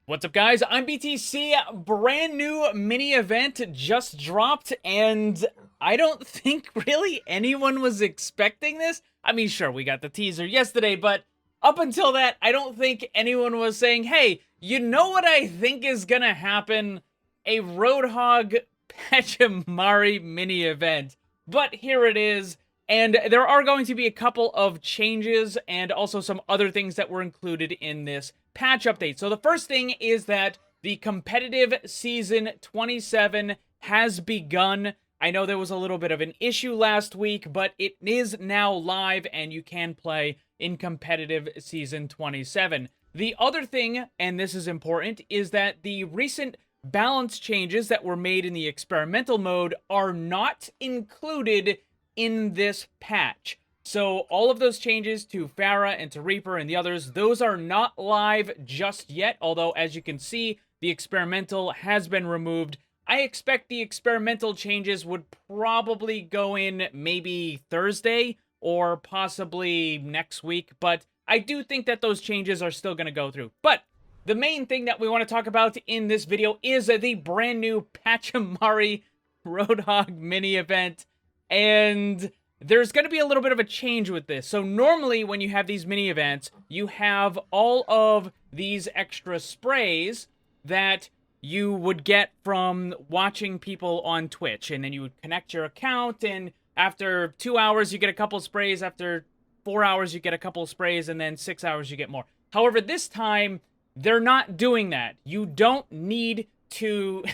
What's up, guys? I'm BTC. Brand new mini event just dropped, and I don't think really anyone was expecting this. I mean, sure, we got the teaser yesterday, but up until that, I don't think anyone was saying, hey, you know what I think is gonna happen? A Roadhog Pachimari mini event. But here it is. And there are going to be a couple of changes and also some other things that were included in this patch update. So the first thing is that the competitive season 27 has begun. I know there was a little bit of an issue last week, but it is now live and you can play in competitive season 27. The other thing, and this is important, is that the recent balance changes that were made in the experimental mode are not included in this patch. So all of those changes to Pharah and to Reaper and the others, those are not live just yet, although as you can see, the experimental has been removed. I expect the experimental changes would probably go in maybe Thursday or possibly next week, but I do think that those changes are still going to go through. But the main thing that we want to talk about in this video is the brand new Pachimari Roadhog mini event. And there's going to be a little bit of a change with this. So normally when you have these mini events, you have all of these extra sprays that you would get from watching people on Twitch. And then you would connect your account, and after 2 hours you get a couple sprays, after 4 hours you get a couple sprays, and then 6 hours you get more. However, this time, they're not doing that. You don't need to...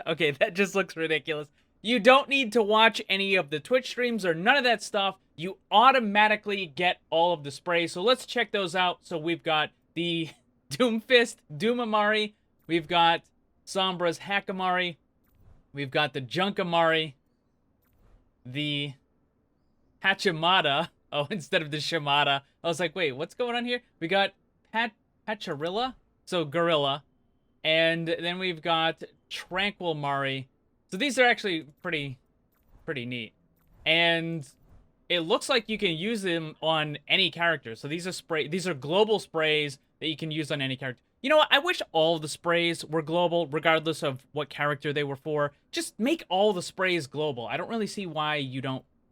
Okay, that just looks ridiculous. You don't need to watch any of the Twitch streams or none of that stuff. You automatically get all of the sprays. So let's check those out. So we've got the Doomfist Doomamari. We've got Sombra's Hakamari. We've got the Junkamari. The Hachimata. Oh, instead of the Shimada. I was like, wait, what's going on here? We got Pacharilla. So Gorilla. And then we've got Tranquil Mari. So these are actually pretty neat. And it looks like you can use them on any character. So these are global sprays that you can use on any character. You know what? I wish all the sprays were global, regardless of what character they were for. Just make all the sprays global. I don't really see why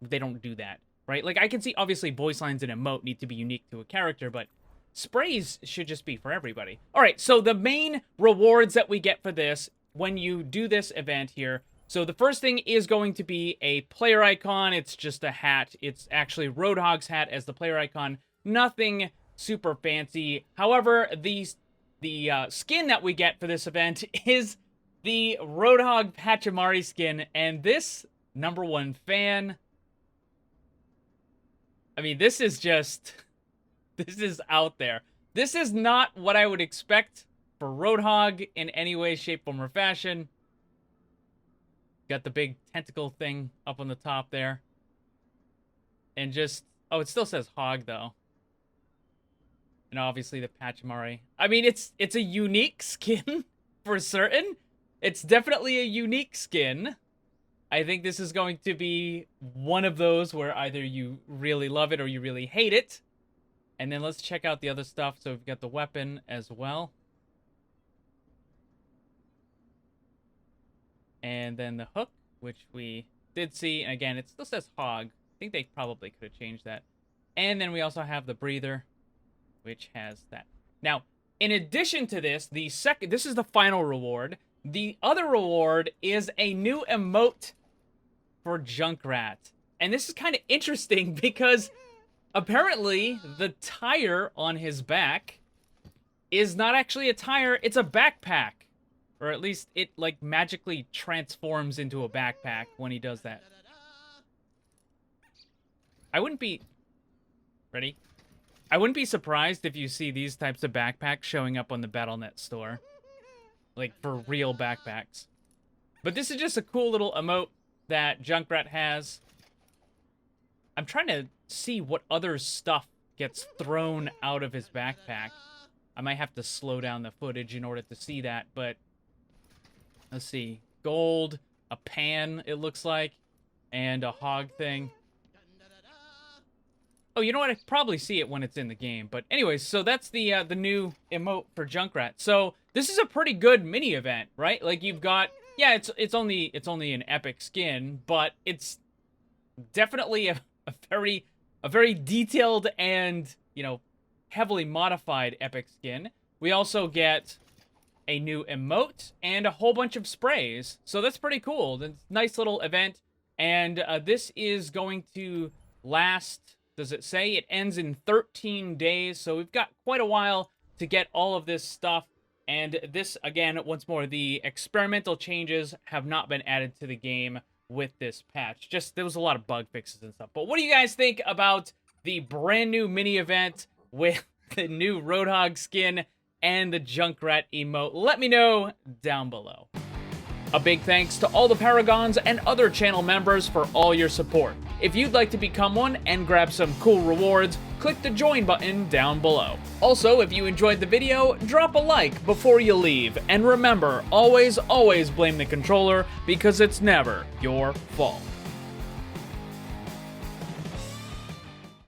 they don't do that, right? Like, I can see, obviously, voice lines and emote need to be unique to a character, but sprays should just be for everybody. All right, so the main rewards that we get for this when you do this event here. So the first thing is going to be a player icon. It's just a hat. It's actually Roadhog's hat as the player icon. Nothing super fancy. However, the skin that we get for this event is the Roadhog Pachimari skin. And this #1 fan... I mean, this is just... This is out there. This is not what I would expect for Roadhog in any way, shape, form, or fashion. Got the big tentacle thing up on the top there. And just... Oh, it still says Hog, though. And obviously the Pachimari. I mean, it's a unique skin, for certain. It's definitely a unique skin. I think this is going to be one of those where either you really love it or you really hate it. And then let's check out the other stuff. So we've got the weapon as well. And then the hook, which we did see. And again, it still says Hog. I think they probably could have changed that. And then we also have the breather, which has that. Now, in addition to this, this is the final reward. The other reward is a new emote for Junkrat. And this is kind of interesting because apparently the tire on his back is not actually a tire, it's a backpack. Or at least it, like, magically transforms into a backpack when he does that. I wouldn't be... Ready? I wouldn't be surprised if you see these types of backpacks showing up on the Battle.net store. Like, for real backpacks. But this is just a cool little emote that Junkrat has. I'm trying to see what other stuff gets thrown out of his backpack. I might have to slow down the footage in order to see that, but... Let's see. Gold, a pan, it looks like, and a hog thing. Oh, you know what? I probably see it when it's in the game. But anyways, so that's the new emote for Junkrat. So this is a pretty good mini event, right? Like you've got, yeah, it's only an epic skin, but it's definitely a very detailed and, you know, heavily modified epic skin. We also get a new emote and a whole bunch of sprays. So that's pretty cool. It's a nice little event. And this is going to last, does it say? It ends in 13 days. So we've got quite a while to get all of this stuff. And this, again, once more, the experimental changes have not been added to the game with this patch. Just, there was a lot of bug fixes and stuff. But what do you guys think about the brand new mini event with the new Roadhog skin and the Junkrat emote? Let me know down below. A big thanks to all the Paragons and other channel members for all your support. If you'd like to become one and grab some cool rewards, click the join button down below. Also, if you enjoyed the video, drop a like before you leave. And remember, always blame the controller because it's never your fault.